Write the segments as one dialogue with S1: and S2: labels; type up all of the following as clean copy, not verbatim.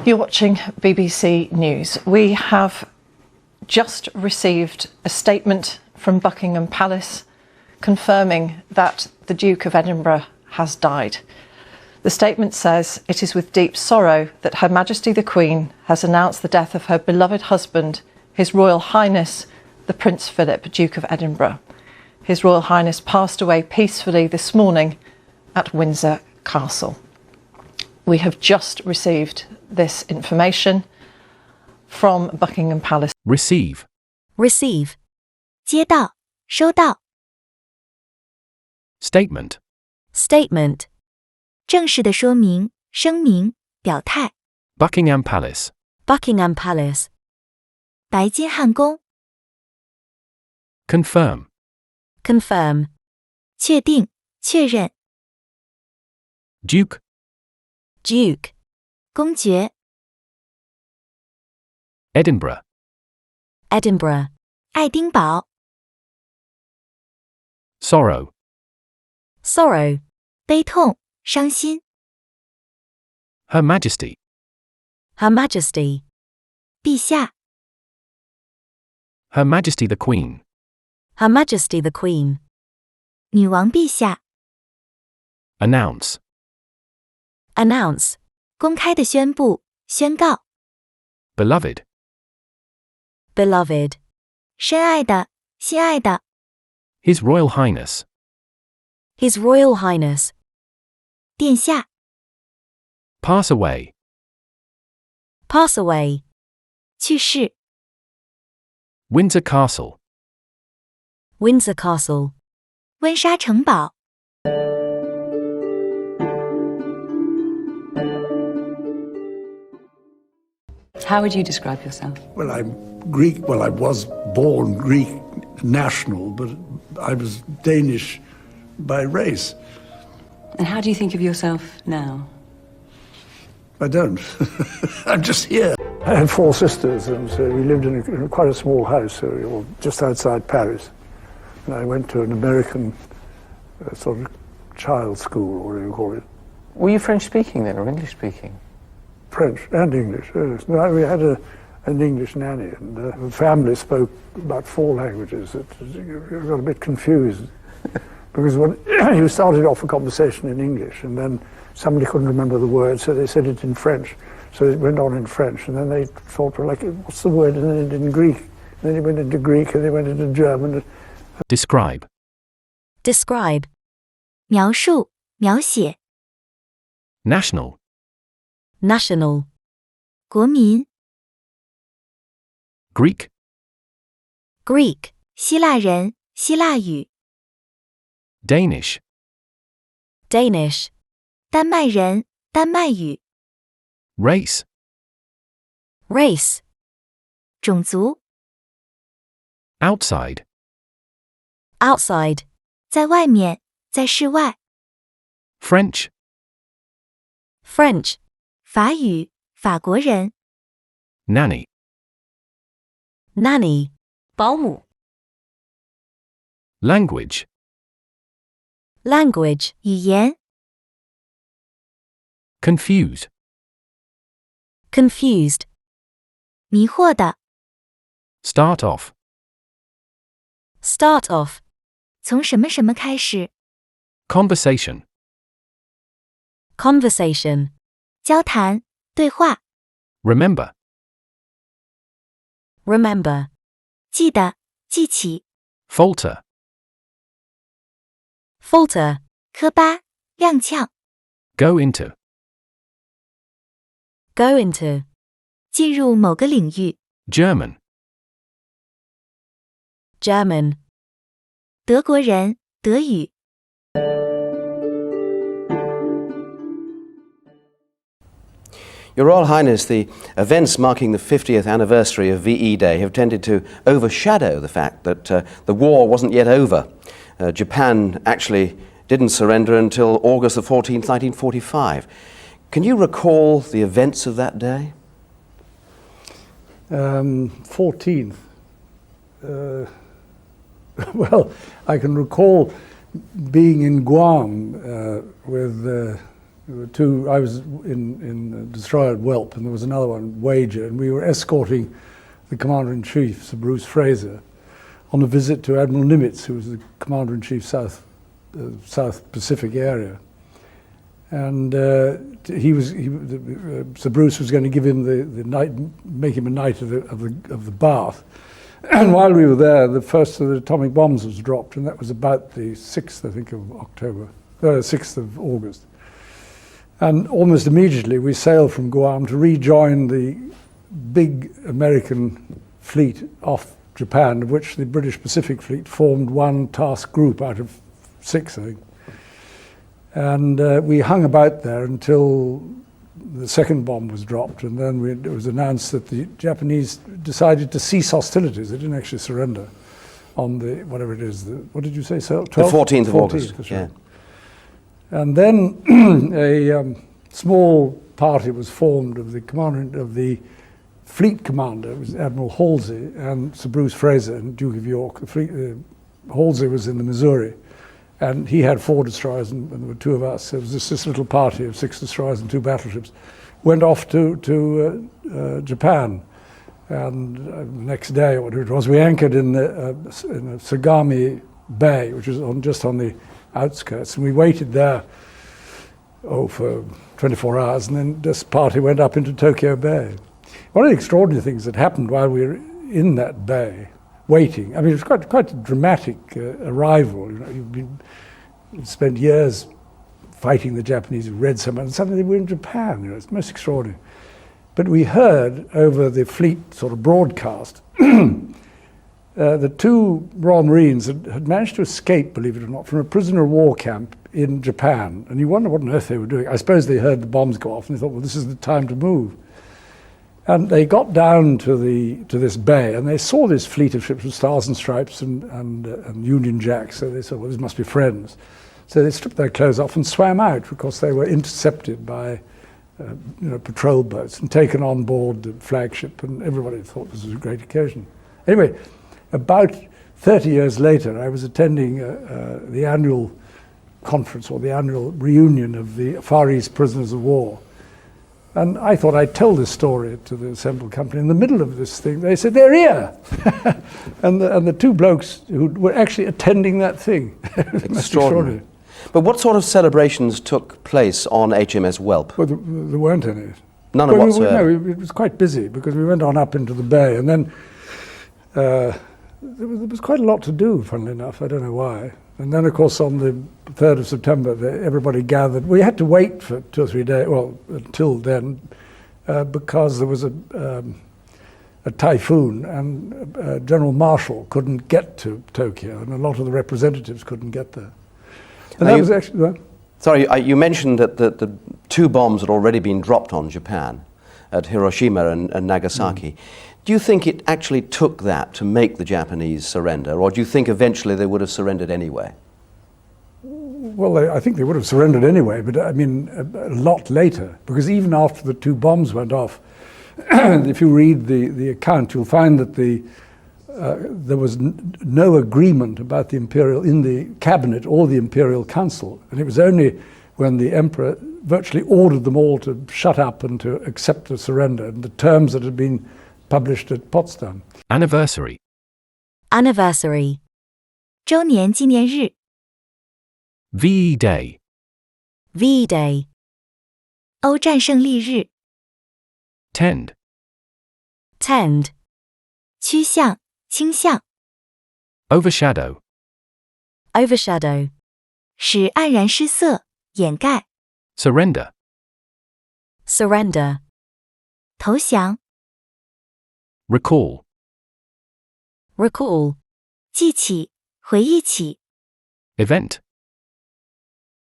S1: You're watching BBC News. We have just received a statement from Buckingham Palace confirming that the Duke of Edinburgh has died. The statement says it is with deep sorrow that Her Majesty the Queen has announced the death of her beloved husband, His Royal Highness the Prince Philip, Duke of Edinburgh. His Royal Highness passed away peacefully this morning at Windsor Castle. We have just received this information from Buckingham Palace.
S2: Receive.
S3: Receive. 接到，收到。
S2: Statement.
S3: Statement. 正式的说明、声明、表态。
S2: Buckingham Palace.
S3: Buckingham Palace. 白金汉宫。
S2: Confirm.
S3: Confirm. 确定、确认。
S2: Duke.
S3: Duke. 公爵。
S2: Edinburgh.
S3: Edinburgh. 爱丁堡。
S2: Sorrow.
S3: Sorrow. 悲痛、伤心。
S2: Her Majesty.
S3: Her Majesty. 陛下。
S2: Her Majesty the Queen.
S3: Her Majesty the Queen. 女王陛下。
S2: Announce.
S3: Announce. 公开的宣布、宣告。
S2: Beloved.
S3: Beloved. 深爱的、心爱的。
S2: His Royal Highness.
S3: His Royal Highness. 殿下。
S2: Pass away.
S3: Pass away. 去世。
S2: Windsor Castle.
S3: Windsor Castle. 温莎城堡。
S4: How would you describe yourself?
S5: Well, I'm Greek. Well, I was born Greek national, but I was Danish by race.
S4: And how do you think of yourself now?
S5: I don't. I'm just here. I had 4 sisters, and so we lived in quite a small house, just outside Paris. And I went to an American sort of child school, or what do you call it?
S6: Were you French-speaking then, or English-speaking?
S5: French and English, yes. No, we had an English nanny, and the family spoke about 4 languages. You got a bit confused, because when you started off a conversation in English, and then somebody couldn't remember the word, so they said it in French. So it went on in French, and then they thought, well, like, what's the word? And then it in Greek. And then it went into Greek, and they went into German.
S2: Describe.
S3: Describe. 描述、描写。
S2: National.
S3: National. 国民。
S2: Greek.
S3: Greek. 希腊人、希腊语。
S2: Danish.
S3: Danish. 丹麦人、丹麦语。
S2: Race.
S3: Race. 种族。
S2: Outside.
S3: Outside. 在外面，在室外。
S2: French.
S3: French. 法语，法国人。
S2: Nanny.
S3: Nanny. 保姆。
S2: Language.
S3: Language. 语言。
S2: Confused.
S3: Confused. 迷惑的。
S2: Start off.
S3: Start off. 从什么什么开始。
S2: Conversation.
S3: Conversation. 交谈、对话。
S2: Remember.
S3: Remember. 记得、记起。
S2: Falter.
S3: Falter. 磕巴、踉跄。
S2: Go into.
S3: Go into. 进入某个领域。
S2: German.
S3: German. 德国人，德语。
S7: Your Royal Highness, the events marking the 50th anniversary of VE Day have tended to overshadow the fact that the war wasn't yet over. Japan actually didn't surrender until August the 14th, 1945. Can you recall the events of that day?
S5: 14th. Well, I can recall being in Guam with There were two. I was in the destroyer Whelp, and there was another one, Wager, and we were escorting the Commander-in-Chief, Sir Bruce Fraser, on a visit to Admiral Nimitz, who was the Commander-in-Chief South Pacific area. And Sir Bruce was going to give him the night, make him a knight of the Bath. And while we were there, the first of the atomic bombs was dropped, and that was about the 6th, I think, of October, 6th of August. And almost immediately we sailed from Guam to rejoin the big American fleet off Japan, of which the British Pacific Fleet formed one task group out of 6, I think. And we hung about there until the second bomb was dropped, and then it was announced that the Japanese decided to cease hostilities. They didn't actually surrender on the, whatever it is, what did you say, sir?
S7: The 14th of August,
S5: that's
S7: yeah.
S5: right. And then a small party was formed of the commander of the fleet commander, it was Admiral Halsey, and Sir Bruce Fraser and Duke of York. Halsey was in the Missouri, and he had 4 destroyers, and there were 2 of us. There was this little party of 6 destroyers and 2 battleships, went off to Japan, and the next day, or whatever it was, we anchored in Sagami Bay, which was just on the outskirts, and we waited there for 24 hours, and then this party went up into Tokyo Bay. One of the extraordinary things that happened while we were in that bay, waiting, I mean, it was quite a dramatic arrival. You know, you've spent years fighting the Japanese, you read so much, and suddenly they were in Japan. You know, it's most extraordinary. But we heard over the fleet sort of broadcast the 2 Royal Marines had managed to escape, believe it or not, from a prisoner of war camp in Japan. And you wonder what on earth they were doing. I suppose they heard the bombs go off and they thought, well, this is the time to move. And they got down to this bay, and they saw this fleet of ships with stars and stripes and Union Jacks. So they said, well, this must be friends. So they stripped their clothes off and swam out because they were intercepted by patrol boats and taken on board the flagship, and everybody thought this was a great occasion. Anyway, about 30 years later, I was attending the annual conference or the annual reunion of the Far East prisoners of war. And I thought I'd tell this story to the assembled company. In the middle of this thing, they said, they're here! and the 2 blokes who were actually attending that thing. Extraordinary.
S7: But what sort of celebrations took place on HMS Whelp?
S5: Well, there weren't any.
S7: None of whatsoever?
S5: No, it was quite busy because we went on up into the bay, and then there was quite a lot to do, funnily enough. I don't know why. And then, of course, on the 3rd of September, everybody gathered. We had to wait for 2 or 3 days, well, until then, because there was a typhoon, and General Marshall couldn't get to Tokyo, and a lot of the representatives couldn't get there. And that was actually...
S7: Sorry, you mentioned that the 2 bombs had already been dropped on Japan, at Hiroshima and Nagasaki. Do you think it actually took that to make the Japanese surrender, or do you think eventually they would have surrendered anyway?
S5: Well, I think they would have surrendered anyway, but I mean a lot later, because even after the 2 bombs went off, if you read the account, you'll find that there was no agreement about the imperial in the cabinet or the imperial council, and it was only when the emperor virtually ordered them all to shut up and to accept the surrender and the terms that had been published at Potsdam.
S2: Anniversary.
S3: Anniversary. 周年纪念日
S2: VE Day.
S3: VE Day. 欧战胜利日
S2: Tend.
S3: Tend. 趋向倾向
S2: Overshadow.
S3: Overshadow. 使黯然失色掩盖
S2: Surrender.
S3: Surrender. 投降
S2: Recall.
S3: Recall. 记起回忆起
S2: Event.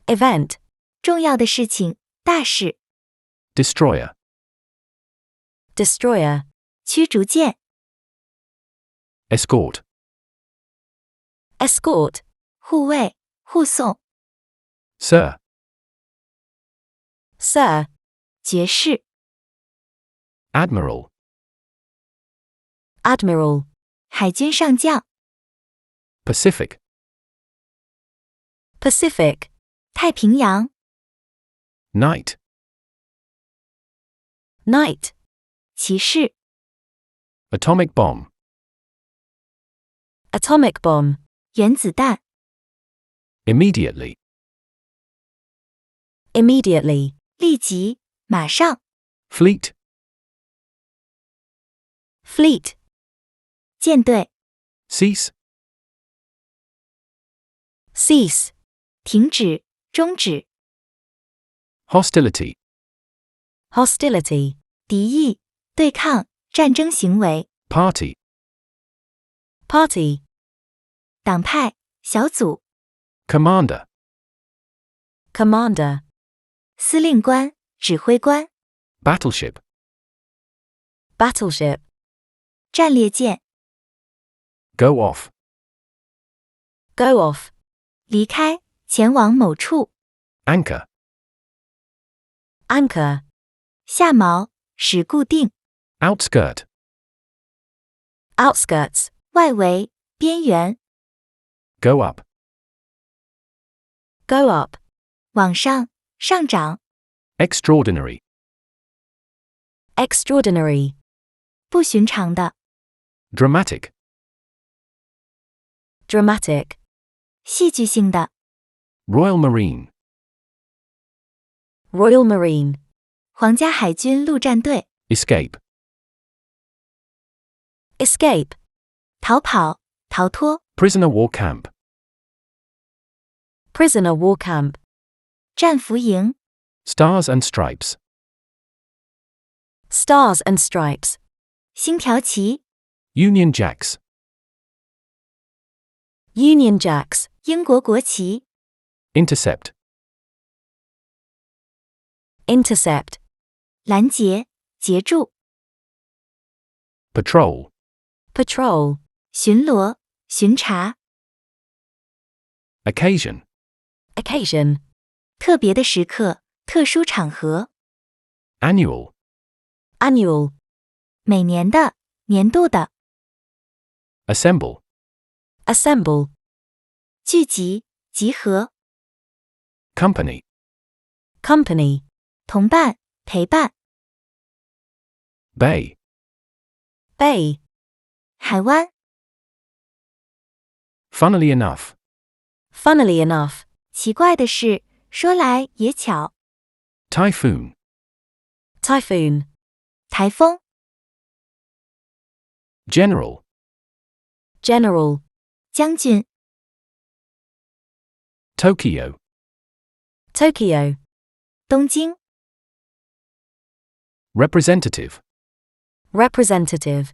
S3: Event. 重要的事情大事
S2: Destroyer.
S3: Destroyer. 驱逐舰
S2: Escort.
S3: Escort. 护卫护送
S2: Sir.
S3: Sir. 爵士
S2: Admiral.
S3: Admiral. 海军上将
S2: Pacific.
S3: Pacific. 太平洋
S2: Knight.
S3: Knight 骑士
S2: Atomic bomb.
S3: Atomic bomb 原子弹
S2: Immediately.
S3: Immediately 立即马上
S2: Fleet.
S3: Fleet 舰队
S2: Cease.
S3: Cease 停止终止
S2: Hostility.
S3: Hostility 敌意对抗战争行为
S2: Party.
S3: Party 党派小组
S2: Commander.
S3: Commander 司令官指挥官
S2: Battleship.
S3: Battleship 战列舰
S2: Go off.
S3: Go off 离开前往某处
S2: Anchor.
S3: Anchor 下锚使固定
S2: Outskirt.
S3: Outskirts 外围边缘
S2: Go up.
S3: Go up 往上上涨
S2: Extraordinary.
S3: Extraordinary 不寻常的
S2: Dramatic.
S3: Dramatic 戏剧性的
S2: Royal Marine.
S3: Royal Marine 皇家海军陆战队
S2: Escape.
S3: Escape 逃跑逃脱
S2: Prisoner war camp.
S3: Prisoner war camp 战俘营
S2: Stars and stripes.
S3: Stars and stripes 星条旗
S2: Union Jacks.
S3: Union Jacks 英国国旗
S2: Intercept.
S3: Intercept 拦截截住
S2: Patrol.
S3: Patrol 巡逻巡查
S2: Occasion.
S3: Occasion 特别的时刻特殊场合
S2: Annual.
S3: Annual 每年的年度的
S2: Assemble.
S3: Assemble 聚集集合
S2: Company.
S3: Company 同伴陪伴
S2: Bay.
S3: Bay 海湾
S2: Funnily enough.
S3: Funnily enough 奇怪的是说来也巧
S2: Typhoon.
S3: Typhoon 台风
S2: General.
S3: General 将军
S2: Tokyo.
S3: Tokyo 东京
S2: Representative.
S3: Representative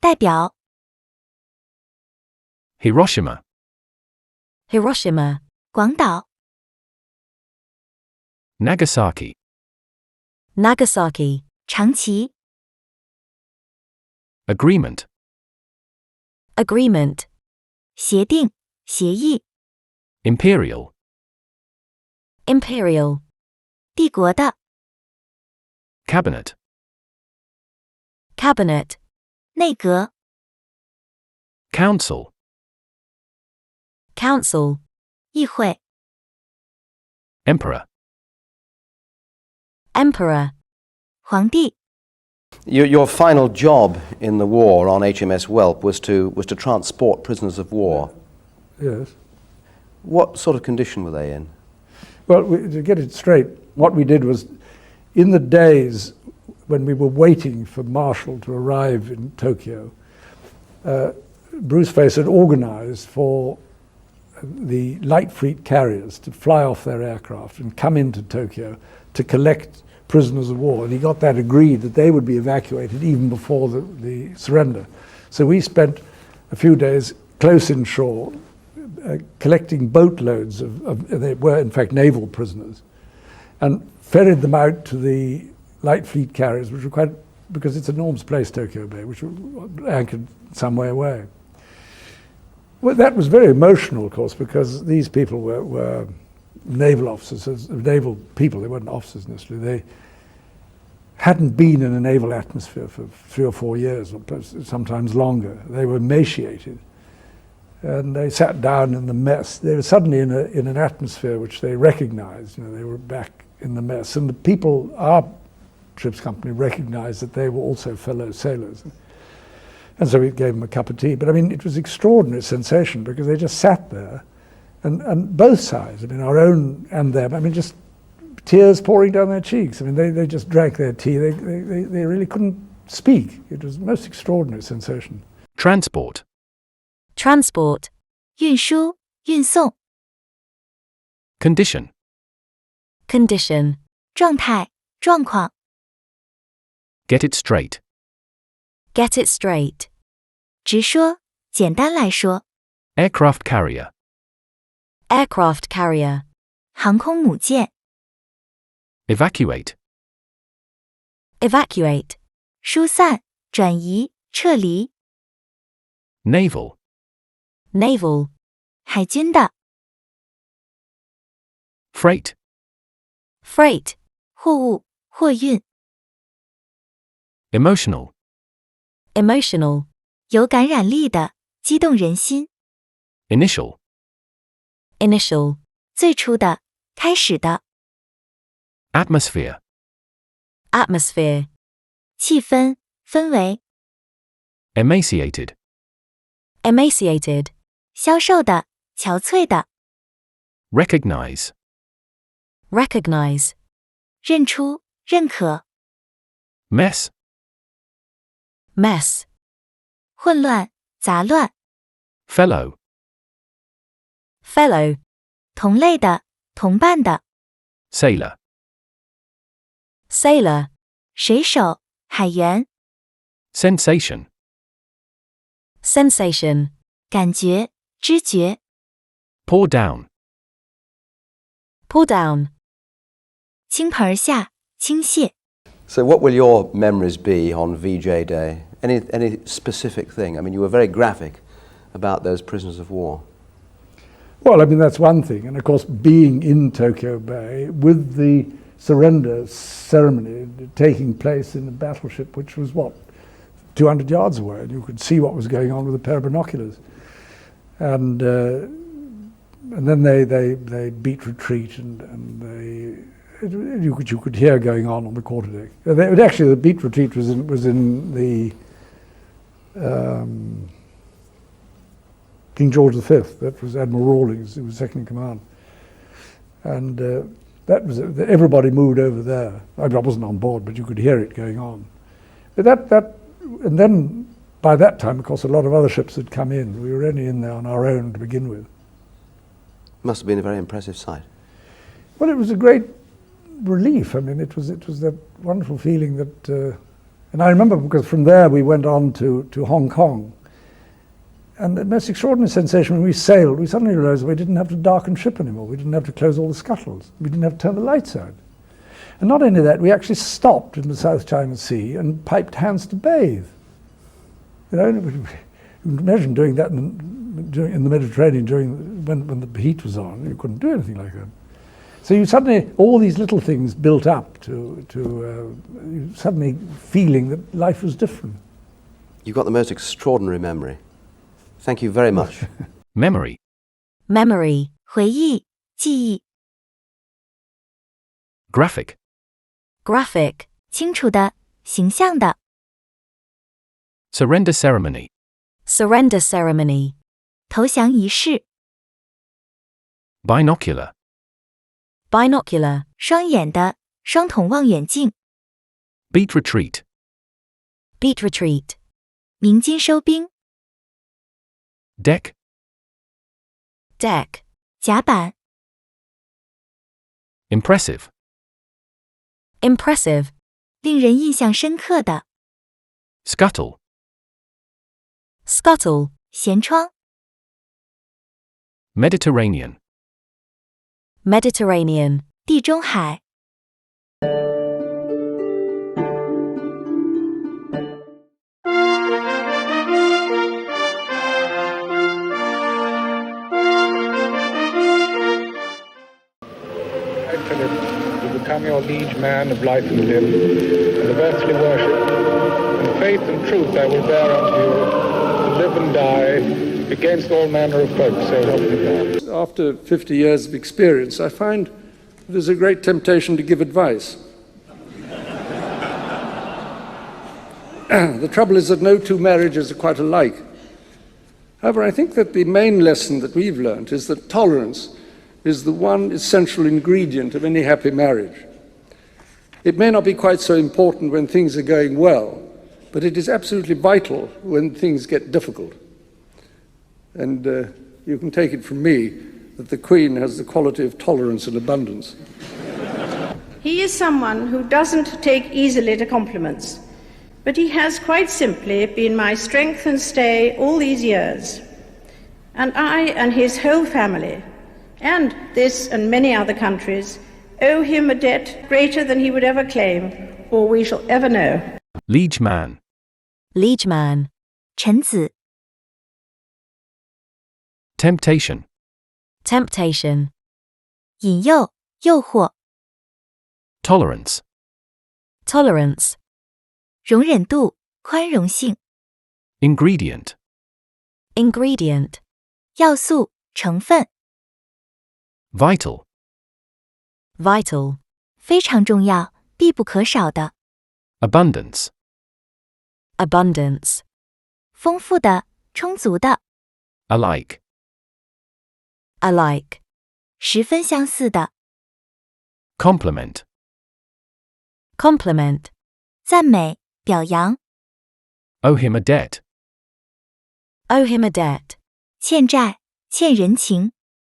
S3: 代表
S2: Hiroshima.
S3: Hiroshima 广岛
S2: Nagasaki.
S3: Nagasaki 长崎
S2: Agreement.
S3: Agreement 协定协议
S2: Imperial.
S3: Imperial 帝国的
S2: Cabinet.
S3: Cabinet 内阁
S2: Council.
S3: Council 议会
S2: Emperor.
S3: Emperor 皇帝
S7: Your final job in the war on HMS Whelp was to transport prisoners of war.
S5: Yes.
S7: What sort of condition were they in?
S5: Well, to get it straight, what we did was, in the days when we were waiting for Marshall to arrive in Tokyo, Bruce Face had organized for the light fleet carriers to fly off their aircraft and come into Tokyo to collect prisoners of war. And he got that agreed that they would be evacuated even before the surrender. So we spent a few days close inshore collecting boatloads they were in fact naval prisoners, and ferried them out to the light fleet carriers, which were quite, because it's an enormous place, Tokyo Bay, which were anchored some way away. Well, that was very emotional, of course, because these people were naval officers, naval people. They weren't officers necessarily. They hadn't been in a naval atmosphere for 3 or 4 years, or sometimes longer. They were emaciated, and they sat down in the mess. They were suddenly in an atmosphere which they recognized. You know, they were back in the mess. And the people, our ship's company, recognised that they were also fellow sailors. And so we gave them a cup of tea. But I mean, it was an extraordinary sensation because they just sat there and both sides, I mean, our own and them, I mean, just tears pouring down their cheeks. I mean, they just drank their tea. They really couldn't speak. It was the most extraordinary sensation.
S2: Transport.
S3: Transport 运输运送
S2: Condition.
S3: Condition 状态状况
S2: Get it straight.
S3: Get it straight 直说简单来说
S2: Aircraft carrier.
S3: Aircraft carrier 航空母舰
S2: Evacuate.
S3: Evacuate 疏散转移撤离
S2: Naval.
S3: Naval 海军的
S2: Freight.
S3: Freight 货物货运
S2: Emotional.
S3: Emotional 有感染力的激动人心
S2: Initial.
S3: Initial 最初的开始的
S2: Atmosphere.
S3: Atmosphere 气氛氛围
S2: Emaciated.
S3: Emaciated 消瘦的憔悴的
S2: Recognize.
S3: Recognize 认出认可
S2: Mess.
S3: Mess 混乱杂乱
S2: Fellow.
S3: Fellow 同类的同伴的
S2: Sailor.
S3: Sailor 水手海员
S2: Sensation.
S3: Sensation 感觉知觉
S2: Pour down.
S3: Pour down 倾盆而下倾泻
S7: So what will your memories be on VJ Day? Any specific thing? I mean, you were very graphic about those prisoners of war.
S5: Well, I mean, that's one thing. And of course, being in Tokyo Bay with the surrender ceremony taking place in a battleship which was, 200 yards away, and you could see what was going on with a pair of binoculars. And then they beat retreat, and you could hear going on the quarterdeck. Actually, the beat retreat was in the King George V. That was Admiral Rawlings, who was second in command, and that was everybody moved over there. I wasn't on board, but you could hear it going on. But and then by that time, of course, a lot of other ships had come in. We were only in there on our own to begin with.
S7: Must have been a very impressive sight.
S5: Well, it was a great relief. I mean, it was that wonderful feeling that, and I remember because from there we went on to Hong Kong. And the most extraordinary sensation when we sailed, we suddenly realized we didn't have to darken ship anymore. We didn't have to close all the scuttles. We didn't have to turn the lights out. And not only that, we actually stopped in the South China Sea and piped hands to bathe. You know, imagine doing that in the Mediterranean when the heat was on. You couldn't do anything like that. So you suddenly, all these little things built up to you suddenly feeling that life was different.
S7: You've got the most extraordinary memory. Thank you very much.
S2: Memory.
S3: Memory 回忆记忆
S2: Graphic.
S3: Graphic 清楚的形象的
S2: Surrender ceremony.
S3: Surrender ceremony 投降仪式
S2: Binocular.
S3: Binocular 双眼的双筒望远镜
S2: Beat retreat.
S3: Beat retreat 鸣金收兵
S2: Deck.
S3: Deck 甲板
S2: Impressive.
S3: Impressive 令人印象深刻的
S2: Scuttle.
S3: Scuttle 舷窗
S2: Mediterranean.
S3: Mediterranean 地中海
S5: Philip, to become your liege man of life and limb, and of earthly worship, and faith and truth I will bear unto you, to live and die against all manner of folk, so help me God. After 50 years of experience, I find there's a great temptation to give advice. The trouble is that no two marriages are quite alike. However, I think that the main lesson that we've learned is that tolerance is the one essential ingredient of any happy marriage. It may not be quite so important when things are going well, but it is absolutely vital when things get difficult. And you can take it from me that the Queen has the quality of tolerance and abundance.
S8: He is someone who doesn't take easily to compliments, but he has quite simply been my strength and stay all these years. And I and his whole family, and this and many other countries, owe him a debt greater than he would ever claim, or we shall ever know.
S2: Liege man.
S3: Liege man. 臣子
S2: Temptation.
S3: Temptation. 引诱、诱惑
S2: Tolerance.
S3: Tolerance. 容忍度、宽容性
S2: Ingredient.
S3: Ingredient. 要素、成分
S2: Vital.
S3: Vital. 非常重要、必不可少的
S2: Abundance.
S3: Abundance. 丰富的、充足的
S2: Alike.
S3: Alike. 十分相似的
S2: Compliment.
S3: Compliment. 赞美、表扬
S2: Owe him a debt.
S3: Owe him a debt. 欠债、欠人情